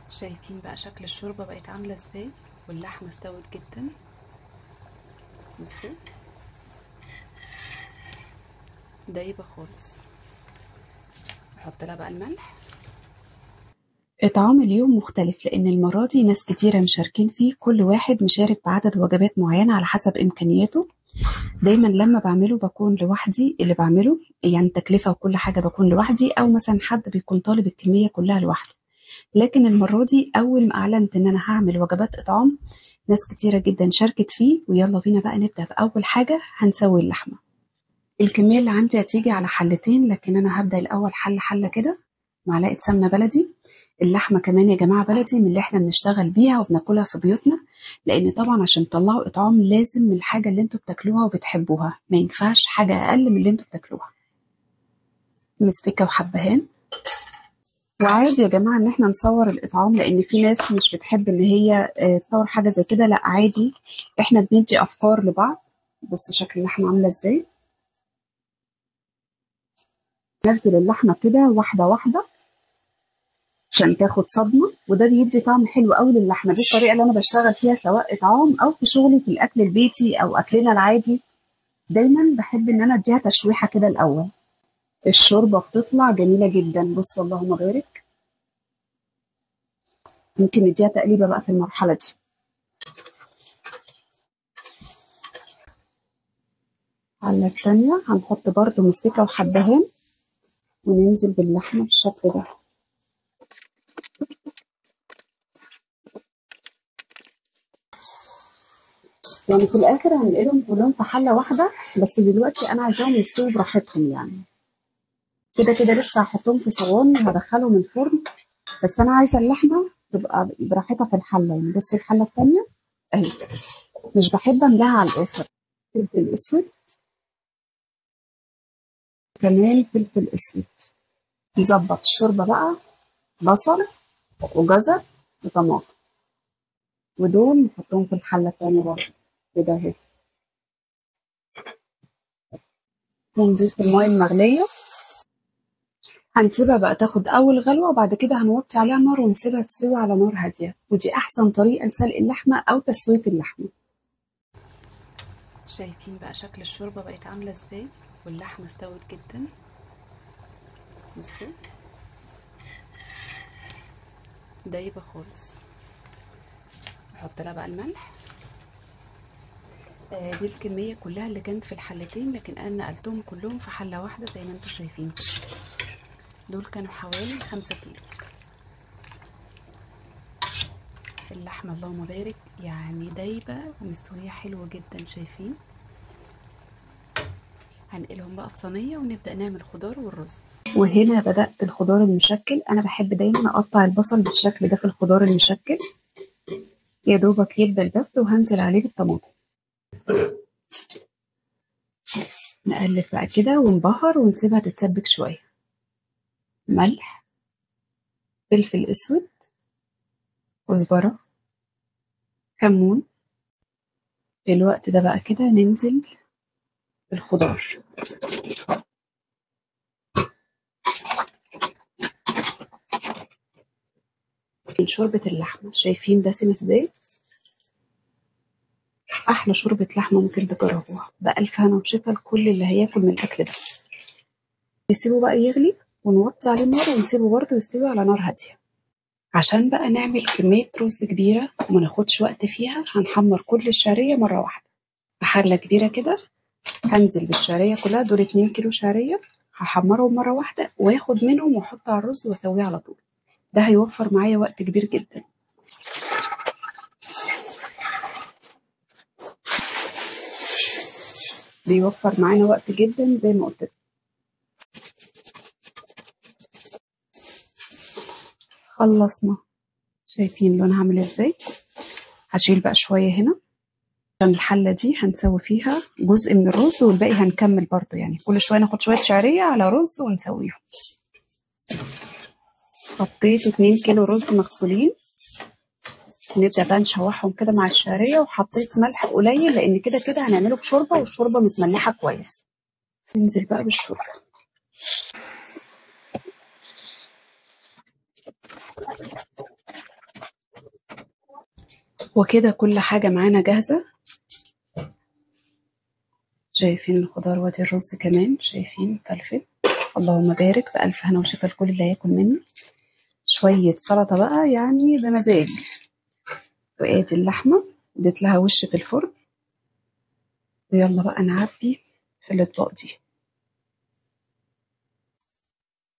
شايفين بقى شكل الشوربة بقت عاملة ازاي، واللحمة استوت جدا. بصوا دايبة خالص. نحط لها بقى الملح. طعام اليوم مختلف لأن المرة دي ناس كتيرة مشاركين فيه، كل واحد مشارك بعدد وجبات معينة على حسب إمكانياته. دايما لما بعمله بكون لوحدي، اللي بعمله يعني تكلفة وكل حاجة بكون لوحدي، أو مثلا حد بيكون طالب الكمية كلها لوحده. لكن المرة دي أول ما أعلنت إن أنا هعمل وجبات إطعام، ناس كتيرة جدا شاركت فيه. ويلا بينا بقى نبدأ بأول حاجة، هنسوي اللحمة. الكمية اللي عندي هتيجي على حلتين، لكن أنا هبدأ الأول حلة كده. معلقة سمنة بلدي. اللحمة كمان يا جماعة بلدي، من اللي احنا بنشتغل بيها وبناكلها في بيوتنا، لأن طبعا عشان تطلعوا إطعام لازم من الحاجة اللي انتوا بتاكلوها وبتحبوها، ما ينفعش حاجة أقل من اللي انتوا بتاكلوها. مستكة وحبهان. وعادي يا جماعة ان احنا نصور الإطعام، لأن في ناس مش بتحب ان هي تصور حاجة زي كده. لا عادي، احنا بندي أفكار لبعض. بصوا شكل اللحمة عاملة ازاي. نزل اللحمة كده واحدة واحدة عشان تاخد صدمة، وده بيدي طعم حلو قوي للحمة. دي الطريقة اللي أنا بشتغل فيها سواء إطعام أو في شغلي في الأكل البيتي أو أكلنا العادي. دايما بحب إن أنا أديها تشويحة كده الأول. الشوربة بتطلع جميلة جدا. بص اللهم بارك. ممكن نديها تقليبة بقى في المرحلة دي. على الثانية هنحط برضو مستكة وحبهان، وننزل باللحمة بالشكل ده. يعني في الآخر هنقلهم كلهم في حلة واحدة، بس دلوقتي أنا عايزاهم يستووا براحتهم يعني. كده كده لسه هحطهم في صواني وهدخلهم الفرن، بس أنا عايزة اللحمة تبقى براحتها في الحلة. يعني بصي الحلة التانية أهي، مش بحب أملاها على الآخر. فلفل أسود، كمان فلفل أسود. نظبط الشوربة بقى. بصل وجزر وطماطم، ودول نحطهم في الحلة التانية برضه كده اهي. ونضيف المية المغلية. هنسيبها بقى تاخد أول غلوة، وبعد كده هنوطي عليها النار ونسيبها تستوي على نار هادية. ودي أحسن طريقة لسلق اللحمة أو تسوية اللحمة. شايفين بقى شكل الشوربة بقت عاملة ازاي، واللحمة استوت جدا. بصوا دايبة خالص. نحط لها بقى الملح. دي الكمية كلها اللي كانت في الحلتين، لكن أنا نقلتهم كلهم في حلة واحدة زي ما انتوا شايفين كده. دول كانوا حوالي 5 كيلو. اللحمة اللهم بارك يعني دايبة ومستوية حلوة جدا. شايفين. هنقلهم بقى في صينية ونبدأ نعمل خضار والرز. وهنا بدأت الخضار المشكل. أنا بحب دايما أقطع البصل بالشكل ده في الخضار المشكل، يا دوبك يدبل بس، وهنزل عليه بالطماطم. نقلب بقى كده ونبهر ونسيبها تتسبك شوية. ملح، فلفل أسود، كزبرة، كمون. في الوقت ده بقى كده ننزل بالخضار. من شوربة اللحمة، شايفين دسمة ازاي. أحلى شوربة لحمة ممكن تجربوها، بألف هنا وشفا لكل اللي هياكل من الأكل ده. نسيبه بقى يغلي ونوطي عليه النار، ونسيبه برضه يستوي على نار هادية. عشان بقى نعمل كمية رز كبيرة ومناخدش وقت فيها، هنحمر كل الشعرية مرة واحدة في حلة كبيرة كده. هنزل بالشعرية كلها، دول 2 كيلو شعرية، هحمرهم مرة واحدة واخد منهم واحط على الرز واسويه على طول. ده هيوفر معايا وقت كبير جدا. بيوفر معانا وقت جدا زي ما قلت لكم. خلصنا. شايفين لونها عامل ازاي. هشيل بقى شوية هنا عشان الحلة دي هنسوي فيها جزء من الرز، والباقي هنكمل برضو. يعني كل شوية ناخد شوية شعرية على رز ونسويهم. حطيت 2 كيلو رز مغسولين. نبدأ بقى نشوحهم كده مع الشعرية، وحطيت ملح قليل لأن كده كده هنعمله بشوربة، والشوربة متملحة كويس. ننزل بقى بالشوربة. وكده كل حاجة معانا جاهزة. شايفين الخضار وادي الرز كمان، شايفين فلفل. اللهم بارك، بألف هنا وشفا لكل اللي هياكل مني. شوية سلطة بقى يعني بمزاج. وادي اللحمة اديت لها وش في الفرن. ويلا بقى نعبي في الاطباق دي.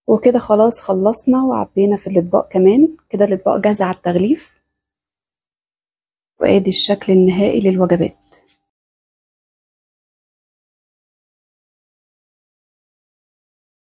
وكده خلاص خلصنا وعبينا في الاطباق كمان. كده الاطباق جاهزة على التغليف. وادي الشكل النهائي للوجبات.